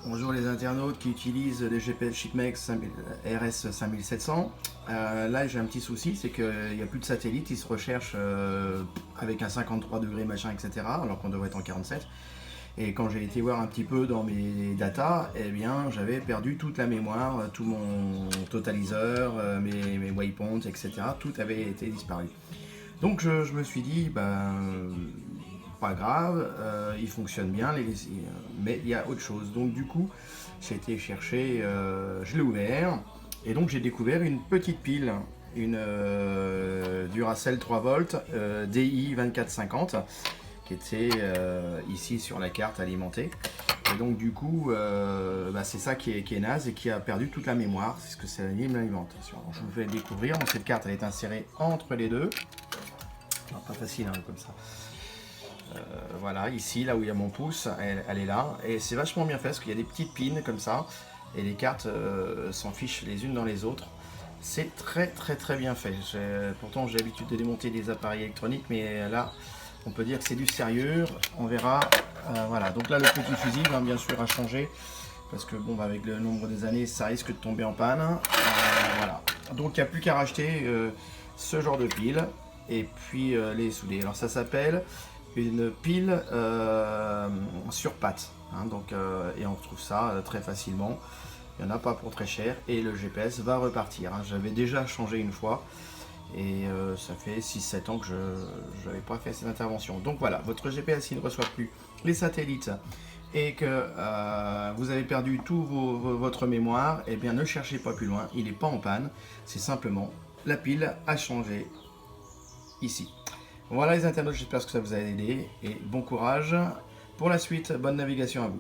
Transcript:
Bonjour les internautes qui utilisent les GPS Shipmex RS 5700. Là j'ai un petit souci, c'est qu'il n'y a plus de satellite, ils se recherchent avec un 53 degrés machin, etc. Alors qu'on devrait être en 47. Et quand j'ai été voir un petit peu dans mes datas, eh bien j'avais perdu toute la mémoire, tout mon totaliseur, mes waypoints, etc. Tout avait été disparu. Donc je me suis dit, pas grave, il fonctionne bien, mais il y a autre chose. Donc du coup, j'ai été chercher, je l'ai ouvert, et donc j'ai découvert une petite pile, une Duracell 3 volts DI 2450, qui était ici sur la carte alimentée. Et donc du coup, c'est ça qui est naze et qui a perdu toute la mémoire, c'est ce que c'est l'alimentation. Alors, je vous fais découvrir, donc cette carte elle est insérée entre les deux. Alors, pas facile hein, comme ça. Voilà, ici, là où il y a mon pouce, elle est là. Et c'est vachement bien fait parce qu'il y a des petites pins comme ça. Et les cartes s'en fichent les unes dans les autres. C'est très bien fait. Pourtant, j'ai l'habitude de démonter des appareils électroniques, mais là, on peut dire que c'est du sérieux. On verra. Voilà, donc là, le petit fusible, bien sûr, a changé. Parce que, avec le nombre des années, ça risque de tomber en panne. Voilà. Donc, il n'y a plus qu'à racheter ce genre de pile. Et puis, les souder. Alors, ça s'appelle une pile sur pattes, hein, et on retrouve ça très facilement. Il n'y en a pas pour très cher et le GPS va repartir, hein. J'avais déjà changé une fois et ça fait 6-7 ans que je n'avais pas fait cette intervention. Donc voilà, votre GPS il ne reçoit plus les satellites et que vous avez perdu tout votre mémoire, et bien ne cherchez pas plus loin, il n'est pas en panne, c'est simplement la pile a changé ici. Voilà les internautes, j'espère que ça vous a aidé et bon courage pour la suite, bonne navigation à vous.